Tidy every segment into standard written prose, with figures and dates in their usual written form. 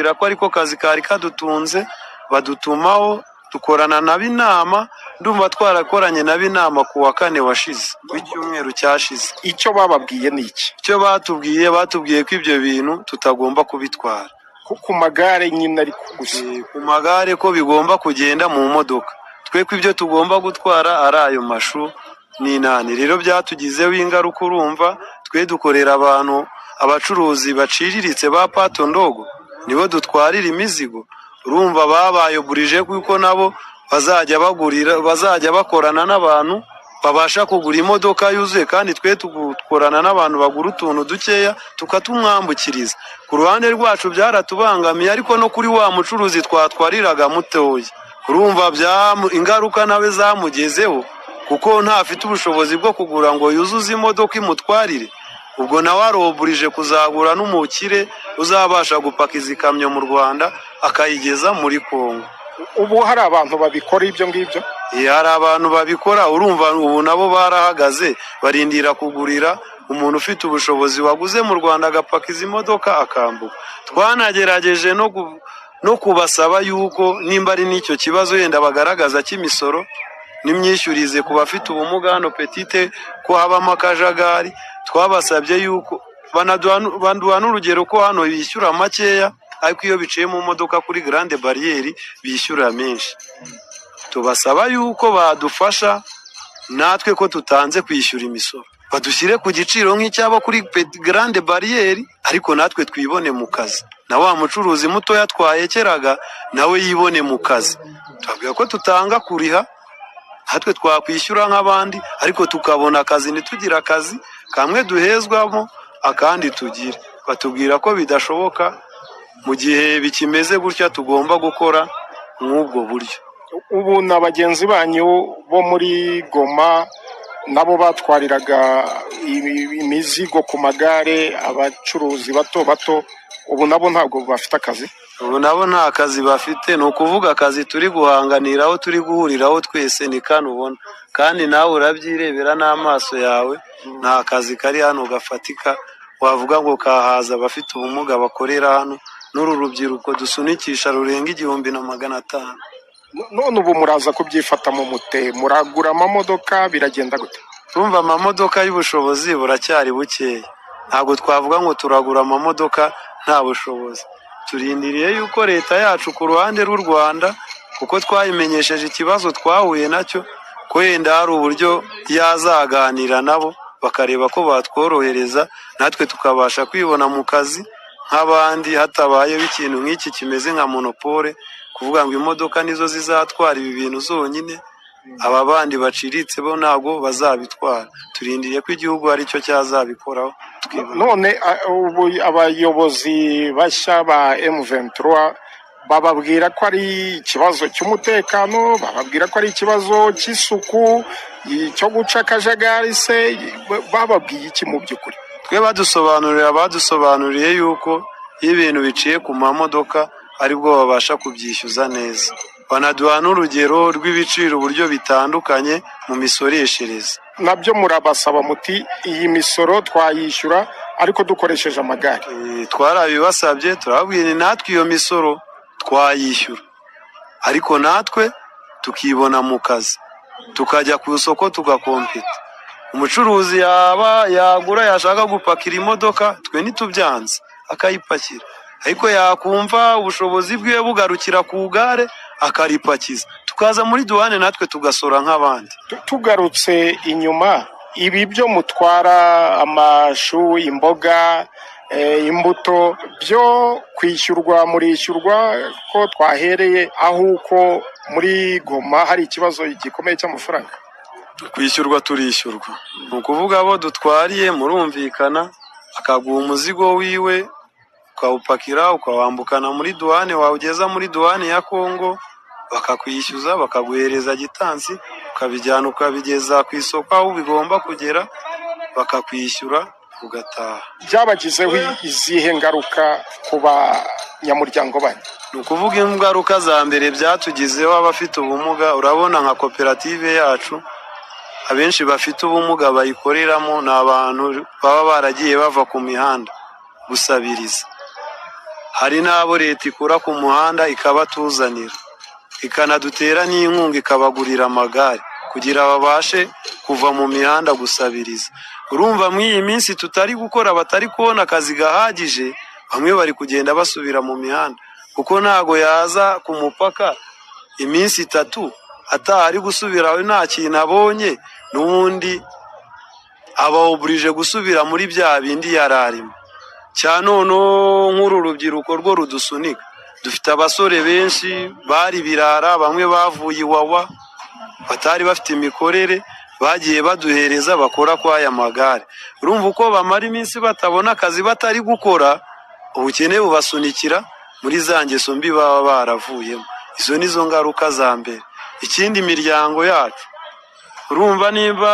kubera ko ariko kazi kari kadutunze, badutumaho dukorana nabo inama. Ndumva twarakoranye nabo inama ku wa 4 washize w'icyumweru cyashize. Icyo bababwiye ni iki? Icyo batubwiye ko ibyo bintu tutagomba kubitwara ku magare nyine, ariko gusa ku magare ko bigomba kugenda mu modoka. Twe ko ibyo tugomba gutwara ari ayo mashu n'inani. Rero byatugizeho ingaruka. Urumva twe dukorera abantu, abacuruzi baciriritse ba pato ndogo, nibo dutwarira imizigo. Urumva babaye burije kuko nabo bazajya bakorana n'abantu babasha kugura imodoka yuzuye, kandi twe tugukorana n'abantu bagura utuntu dukeya tukatumwambukiriza. Ku ruhande rwacu byaratubangamiye, ariko no kuri wa mucuruzi twatwariraga mutoya, urumva ingaruka nawe zamugezeho, kuko ntafite ubushobozi bwo kugura ngo yuzuze imodoka imutwarire. Ubwo nawe aroburije kuzagura n'umukire uzabasha gupakiza ikamyo mu Rwanda akayigeza muri Kongo. Ubu hari abantu babikora ibyo ngibyo? Hari abantu babikora. Urumva ubu nabo barahagaze barindira kugurira umuntu ufite ubushobozi waguze mu Rwanda agapakiza imodoka akambuka. Twanagerageje no kubasaba yuko nimba ari n'icyo kibazo yenda bagaragaza cy'imisoro n'imyishyurize ku bafite ubumuga hano petite ko habamo akajagari. Twabasabye yuko banduha n'urugero ko hano bishyura makeya, ariko iyo biciye mu modoka kuri Grande Barriere bishyura menshi. Tubasaba yuko badufasha natwe ko tutanze kwishyura imisoro, badushyire ku giciro nk'icyabo kuri Grande Barriere, ariko natwe twibone mu kazi, na wa mucuruzi muto yatwayekeraga nawe yibone mu kazi. Twabwira ko tutanga kuriha, natwe twakwishyura nk'abandi, ariko tukabona akazi, ntitugira akazi kamwe duhezwamo akandi tugire. Batubwira ko bidashoboka, mu gihe bikimeze gutya tugomba gukora nk'ubwo buryo. Ubu na bagenzi banyu bo muri Goma nabo batwariraga imizigo ku magare, abacuruzi bato bato, ubu nabo ntabwo bafite akazi? Ubu nabo nta kazi bafite. Ni ukuvuga akazi turi guhanganiraho, turi guhuriraho twese ni kano ubona, kandi nawe urabyirebera n'amaso yawe. Nta kazi kari hano gafatika wavuga ngo kahaza abafite ubumuga bakorera hano, n'uru rubyiruko dusunikisha rurenga 1,500. None ubu muraza kubyifatamo mute? Muragura amamodoka, biragenda gute? Tumva amamodoka y'ubushobozi buracyari bukeya, ntabwo twavuga ngo turagura amamodoka nta bushobozi. Turindiriye yuko leta yacu ku ruhande rw'u Rwanda, kuko twayimenyesheje ikibazo twahuye nacyo, ko yenda hari uburyo yazaganira nabo bakareba ko batworohereza natwe tukabasha kwibona mu kazi nk'abandi, hatabayeho ikintu nk'iki kimeze nka monopole, kuvuga ngo imodoka nizo zizatwara ibi bintu zonyine, aba bandi baciritse bo ntabwo bazabitwara. Turindiriye ko igihugu ari cyo cyazabikoraho. None ubu abayobozi bashya ba M23 bababwira ko ari ikibazo cy'umutekano, bababwira ko ari ikibazo cy'isuku, cyo guca akajagari se, bababwiye iki mu by'ukuri? Twe badusobanuriye yuko iyo ibintu biciye ku mamodoka aribwo babasha kubyishyuza neza. Banaduha n'urugero rw'ibiciro uburyo bitandukanye mu misoreshereze. Nabyo murabasaba muti iyi misoro twayishyura ariko dukoresheje amagare? Twarabibasabye, turababwira natwe iyo misoro twayishyura, ariko natwe tukibona mu kazi, tukajya ku isoko tugakompeta. Umucuruzi yagura yashaka gupakira imodoka, twe ntitubyanze akayipakira, ariko yakumva ubushobozi bwe bugarukira ku gare akaripakiza, tukaza muri duwane natwe tugasora nk'abandi. Tugarutse inyuma, ibi byo mutwara amashu, imboga, imbuto, byo kwishyurwa murishyurwa ko twahereye aho uko muri Goma hari ikibazo gikomeye cy'amafaranga? Kwishyurwa turishyurwa, ni ukuvuga abo dutwariye murumvikana, akaguha umuzigo wiwe ukawupakira ukawambukana muri duwane, wawugeza muri duwane ya Kongo bakakwishyuza, bakaguhereza gitansi, ukabijyana ukabigeza ku isoko aho bigomba kugera, bakakwishyura ugataha. Byabagizeho izihe ngaruka ku banyamuryango banyu? Ni ukuvuga ingaruka za mbere byatugizeho abafite ubumuga. Urabona nka koperative yacu, abenshi bafite ubumuga bayikoreramo ni abantu baba baragiye bava ku mihanda gusabiriza. hari n'abo leta ikura ku muhanda ikabatuzanira, ikanadutera n'inkunga ikabagurira amagare kugira babashe kuva mu mihanda gusabiriza. Urumva muri iyi minsi tutari gukora, batari kubona akazi gahagije, bamwe bari kugenda basubira mu mihanda, kuko ntago yaza ku mupaka iminsi 3 atari gusubiraho nta kintu abonye, n'ubundi aba oburije gusubira muri bya bindi yararimo. Cyane nk'uru rubyiruko rwo rudusunika, dufite abasore benshi bari birara, bamwe bavuye Iwawa batari bafite imikorere, bagiye baduhereza bakora kwa aya magare. Urumva uko bamara iminsi batabona akazi batari gukora, ubukene bubasunikira muri za ngeso mbi baba baravuyemo. Izo nizo ngaruka za mbere. Ikindi, imiryango yacu, urumva niba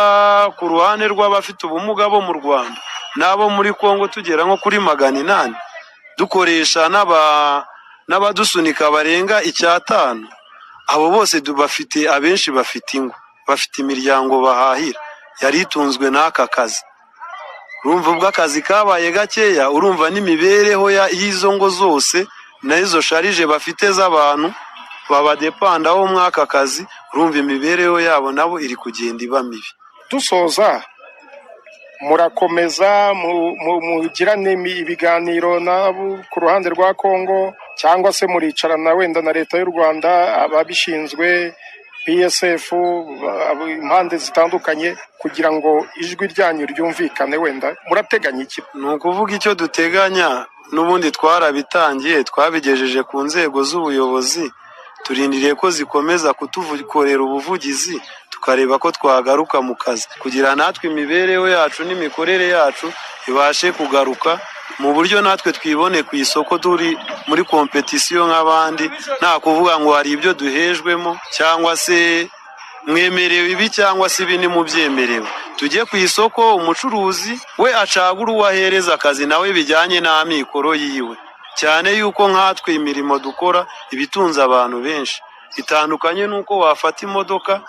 ku ruhande rw'abafite ubumuga bo mu Rwanda n'abo muri Kongo tugera nko kuri 800, dukoresha n'abadusunika barenga 500, abo bose bafite, abenshi bafite ingo, bafite imiryango bahahira yari itunzwe n'aka kazi. Urumva ubwo akazi kabaye gakeya, urumva n'imibereho y'izo ngo zose n'izo sharije bafite z'abantu babadepandaho mwaka kazi, urumva imibereho yabo nabo iri kugenda iba mibi. Dusoza, murakomeza mugirane ibiganiro nabo ku ruhande rwa Kongo, cyangwa se muricarana wenda na leta y'u Rwanda, ababishinzwe, PSF, impande zitandukanye, kugira ngo ijwi ryanyu ryumvikane? Wenda murateganya iki? Ni ukuvuga icyo duteganya, n'ubundi twarabitangiye, twabigejeje ku nzego z'ubuyobozi, turindiriye ko zikomeza kutukorera ubuvugizi, tukareba ko twagaruka mu kazi, kugira natwe imibereho yacu n'imikorere yacu ibashe kugaruka, mu buryo natwe twibone ku isoko turi muri kompetisiyo nk'abandi, nta kuvuga ngo hari ibyo duhejwemo cyangwa se mwemerewe ibi cyangwa se ibi nimubyemerewe. Tujye ku isoko, umucuruzi we acagura uwo ahereza akazi nawe bijyanye n'amikoro yiwe, cyane yuko nkatwe imirimo dukora ibitunze abantu benshi. Itandukanye nuko wafata imodoka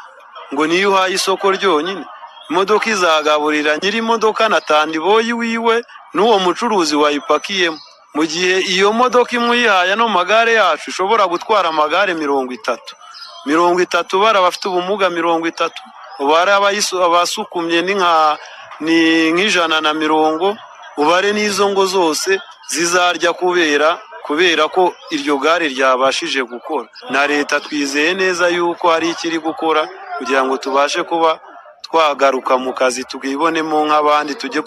ngo niyo uhaye isoko ryonyine, imodoka izagaburira nyiri imodoka na tandiboyi wiwe n'uwo mucuruzi wayipakiyemo, mu gihe iyo modoka imwe uyihaye no magare yacu ishobora gutwara amagare 30 bara bafite ubumuga 30, ubare abasukumye ni nk'150, ubare n'izo ngo zose zizarya kubera ko iryo gare ryabashije gukora. Na leta twizeye neza yuko hari ikiri gukora kugira ngo tubashe kuba twagaruka mu kazi, twibonemo nk'abandi, tujye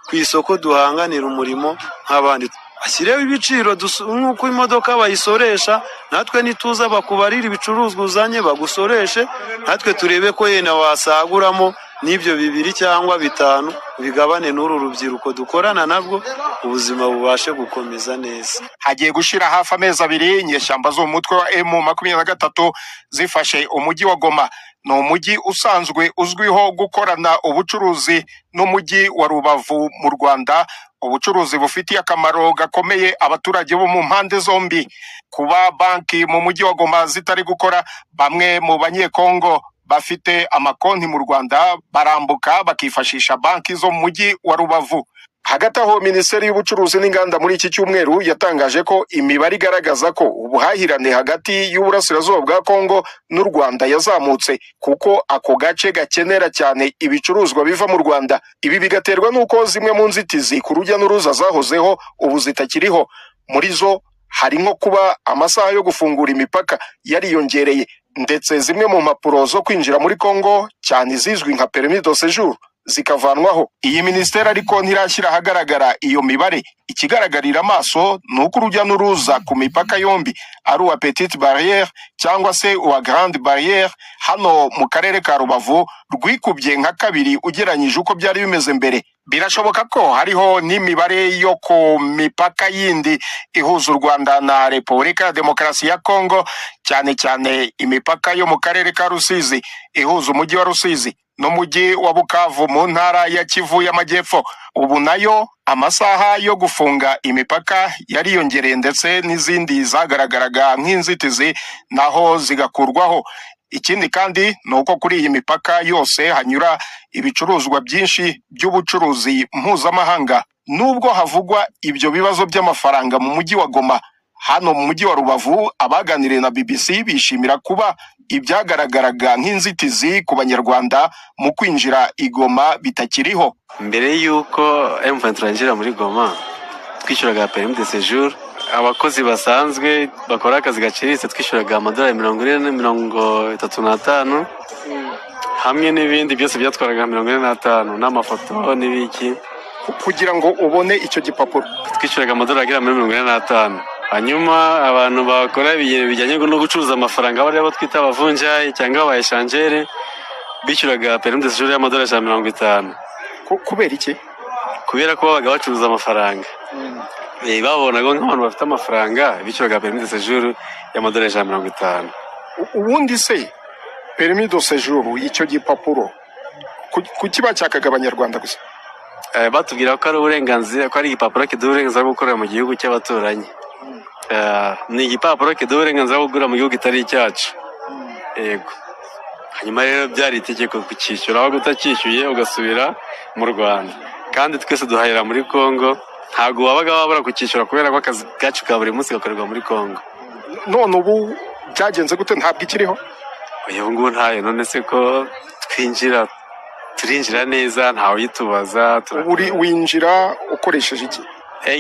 ku isoko duhanganira umurimo nk'abandi. Ashyireho ibiciro nk'uko imodoka bayisoresha, natwe nituza bakubarira ibicuruzwa uzanye bagusoreshe, natwe turebe ko yena wasaguramo n'ibyo 2 cyangwa 5, bigabane n'uru rubyiruko dukorana nabwo, ubuzima bubashe gukomeza neza. Hagiye gushira hafi amezi 2 inyeshyamba zo mu mutwe wa M23 zifashe umujyi wa Goma. Ni umujyi usanzwe uzwiho gukorana ubucuruzi n'umujyi wa Rubavu mu Rwanda, ubucuruzi bufitiye akamaro gakomeye abaturage bo mu mpande zombi. Kuba banki mu mujyi wa Goma zitari gukora, bamwe mu banyekongo bafite amakonti mu Rwanda barambuka bakifashisha banki zo mu mujyi wa Rubavu. Hagati aho, Minisiteri y'Ubucuruzi n'Inganda muri iki cyumweru yatangaje ko imibare igaragaza ko ubuhahirane hagati y'uburasirazuba bwa Kongo n'u Rwanda yazamutse, kuko ako gace gakenera cyane ibicuruzwa biva mu Rwanda. Ibi bigaterwa n'uko zimwe mu nzitizi ku rujya n'uruza zahozeho ubu zitakiriho. Muri zo hari nko kuba amasaha yo gufungura imipaka yariyongereye, ndetse zimwe mu mpapuro zo kwinjira muri Kongo, cyane zizwi nka permis de séjour, zikavanwaho. Iyi minisiteri ariko ntirashyira ahagaragara iyo mibare. Ikigaragarira amaso ni uko urujya n'uruza ku mipaka yombi, ari uwa Petite Barrière cyangwa se uwa Grande Barrière, hano mu karere ka Rubavu rwikubye nka 2 ugeranyije uko byari bimeze mbere. Birashoboka ko hariho n'imibare yo ku mipaka yindi ihuza u Rwanda na Repubulika ya Demokarasi ya Kongo, cyane cyane imipaka yo mu karere ka Rusizi ihuza umujyi wa Rusizi n'umujyi wa Bukavu mu ntara ya Kivu y'Amajyepfo. Ubu nayo amasaha yo gufunga imipaka yariyongereye, ndetse n'izindi zagaragaraga nk'inzitizi naho zigakurwaho. ikindi kandi ni uko kuri iyi mipaka yose hanyura ibicuruzwa byinshi by'ubucuruzi mpuzamahanga. Nubwo havugwa ibyo bibazo by'amafaranga mu mujyi wa Goma, hano mu mujyi wa Rubavu abaganiriye na BBC bishimira kuba ibyagaragaraga nk'inzitizi ku banyarwanda mu kwinjira i Goma bitakiriho. Mbere y'uko M23 yinjira muri Goma twishyuraga permis de séjour, abakozi basanzwe bakora akazi gaciriritse twishyuraga amadolari 40-35 hamwe n'ibindi byose byatwaraga 45 n'amafoto n'ibiki. Kugira ngo ubone icyo gipapuro twishyuraga amadolari agera muri 45. Hanyuma abantu bakora ibintu bijyanye no gucuruza amafaranga bari abo twita abavunjayi cyangwa aba échangeurs bishyuraga permis de séjour y'amadolari 50. Kubera iki? Kubera ko babaga bacuruza amafaranga. Babonaga nk'abantu bafite amafaranga bishyuraga permis de séjour y'amadolari 50. Ubundi se permis de séjour icyo gipapuro kuki bacyakaga abanyarwanda gusa? Batubwira ko ari uburenganzira, ko ari igipapuro kiduha uburenganzira bwo gukorera mu gihugu cy'abaturanyi. Ni igipapuro kiduha uburenganzira bwo gukorera mu gihugu kitari icyacu. Yego. Hanyuma rero byari itegeko kucyishyura, aho utacyishyuye ugasubira mu Rwanda. Kandi twese duhahira muri Congo, ntabwo wabaga wabura kucyishyura kubera ko akazi kacu ka buri munsi gakorerwa muri Congo. None ubu byagenze gute? Ntabwo ikiriho? Ubu ngubu ntayo, none se ko turinjira neza, ntawe uyitubaza. Winjira ukoresheje iki?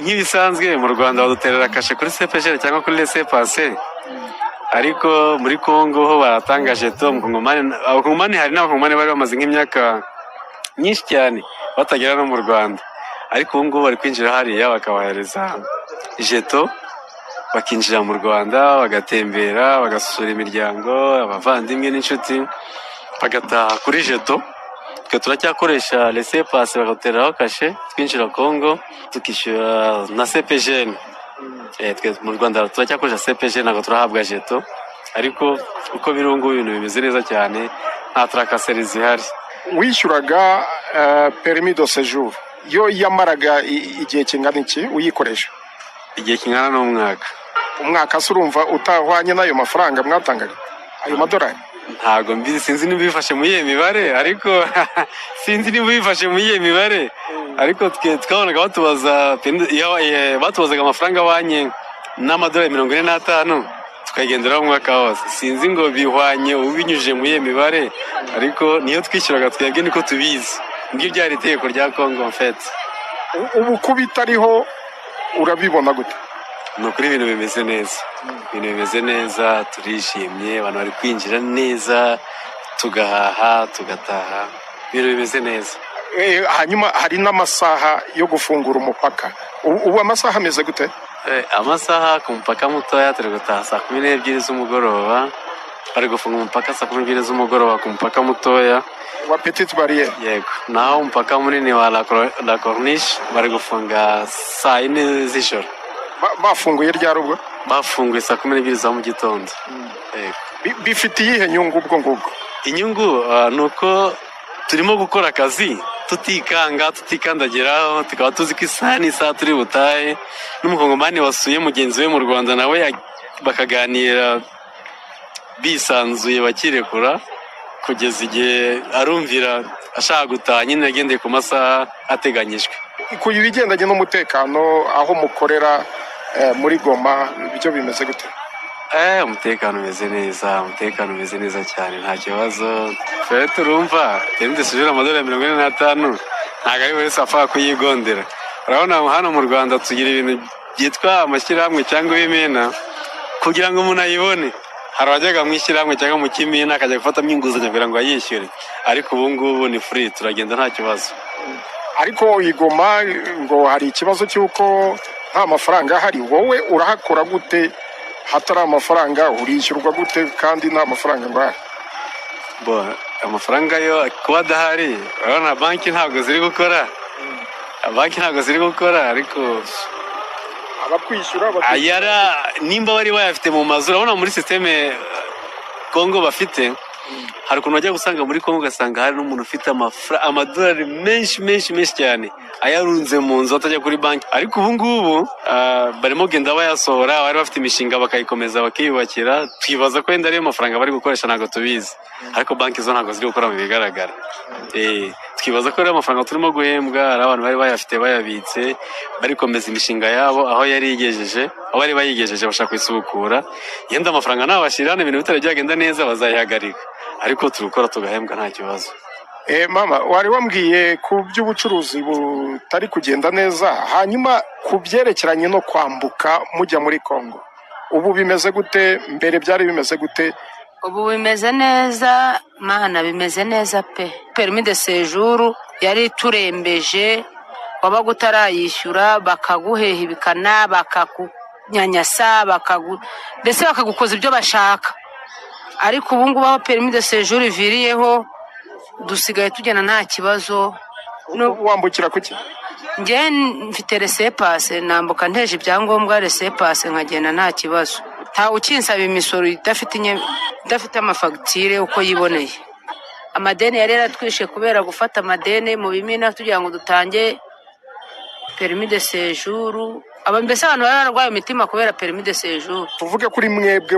Nk'ibisanzwe mu Rwanda baduterera kashe kuri CPG cyangwa kuri laissez-passer, ariko muri Congo ho baratanga jeto. Abakongomani hari n'abakongomani bari bamaze nk'imyaka nyinshi cyane batagera no mu Rwanda, ariko ubu ngubu bari kwinjira hariya bakabahereza jeto, bakinjira mu Rwanda bagatembera, bagasura imiryango, abavandimwe n'inshuti, bagataha kuri jeto. Twe turacyakoresha laissez-passer bagateraho kashe, twinjira Congo tukishyura na CPG. Twe mu Rwanda turacyakoresha CPG, ntabwo turahabwa jeto, ariko uko biri ubu ngubu ibintu bimeze neza cyane, nta trakaseri zihari. Wishyuraga permis de séjour yo yamaraga igihe kingana iki uyikoresha? Igihe kingana n'umwaka. Umwaka se urumva utahwanye n'ayo mafaranga mwatangaga, ayo madolari? Ntabwo mbizi, sinzi niba bifashe muri iyo mibare, ariko sinzi niba bifashe muri iyo mibare, ariko twabonaga batubazaga amafaranga abanye n'amadolari 45 tukagenderaho umwaka wose. Sinzi ngo bihwanye ubu binyujije muri iyo mibare, ariko niyo twishyuraga twebwe niko tubizi. Ngibyo byari itegeko rya Congo en fait. Ubu kuba itariho urabibona gute? Ni ukuri ibintu bimeze neza, ibintu bimeze neza, turishimye, abantu bari kwinjira neza, tugahaha tugataha, ibintu bimeze neza. Hanyuma hari n'amasaha yo gufungura umupaka. Ubu amasaha ameze gute? Amasaha ku mupaka mutoya turi gutaha saa 12 z'umugoroba, bari gufunga umupaka saa 12 z'umugoroba ku mupaka mutoya wa Petite Barrière. Yego. Naho umupaka munini wa La Corniche bari gufunga saa 4 z'ijoro. Bafunguye ryari ubwo? Bafunguye saa 12 za mu gitondo. Yego. Bifite iyihe nyungu ubwo ngubwo? Inyungu nuko turimo gukora akazi tutikandagiraho, tukaba tuzi ko isaha turi butahe, n'umukongomani wasuye mugenzi we mu Rwanda nawe bakaganira bisanzuye bakirekura kugeza igihe arumvira ashaka gutaha, nyine agendeye ku masaha ateganyijwe. Ku ibigendanye n'umutekano aho mukorera muri Goma ibyo bimeze gute? Umutekano umeze neza cyane, nta kibazo. Fere turumva permis de séjour amadolari 45 ntabwo ari wese apfa kuyigondera. Urabona hano mu Rwanda tugira ibintu byitwa amashyirahamwe cyangwa ibimina kugira ngo umuntu ayibone. Hari abajyaga mu ishyirahamwe cyangwa mu kimina akajya gufatamo inguzanyo kugira ngo ayishyure, ariko ubu ngubu ni free, turagenda nta kibazo. Ariko Igoma ngo hari ikibazo cy'uko nta mafaranga ahari. Wowe urahakora gute hatari amafaranga? Urishyurwa gute kandi nta mafaranga ngo ahari? Amafaranga yo kuba adahari, urabona banki ntabwo ziri gukora, ariko abakwishyura nimba bari bayafite mu mazu. Urabona muri systeme Congo bafite, hari ukuntu bajya gusanga muri Congo ugasanga hari n'umuntu ufite amadolari menshi cyane, ayarunze mu nzu atajya kuri banki. Ariko ubu ngubu barimo genda bayasohora, bari bafite imishinga bakayikomeza bakiyubakira. Twibaza ko wenda ariyo mafaranga bari gukoresha, ntabwo tubizi, ariko banki zo ntabwo ziri gukora mu bigaragara. Twibaza ko ariyo mafaranga turimo guhembwa, ari abantu bari bayafite bayabitse, bari komeza imishinga yabo aho yari yigejeje, aho bari bayigejeje bashaka kwisubukura. Yenda amafaranga nabashirana ibintu bitari byagenda neza bazayihagarika, ariko turukora tugahembwa nta kibazo. Mama, wari wambwiye ku by'ubucuruzi butari kugenda neza, hanyuma ku byerekeranye no kwambuka mujya muri Kongo, ubu bimeze gute? Mbere byari bimeze gute? Ubu bimeze neza mana, bimeze neza pe. Permis de séjour yari turembeje, wabaga utarayishyura bakaguhehibikana, bakakunyanyasa, mbese bakagukoza ibyo bashaka. Ariko ubu ngubu aho permis de séjour iviriyeho, dusigaye tugenda nta kibazo. Wambukira kuki? Nge mfite laissez-passer, nambuka nteje ibyangombwa laissez-passer nkagenda nta kibazo. Nta ukinsaba imisoro idafite amafagitire uko yiboneye. Amadeni yari yaratwishe kubera gufata amadeni mu bimina tugira ngo dutange permis de séjour. Mbese abantu bari bararwaye imitima kubera permis de séjour. Tuvuge kuri mwebwe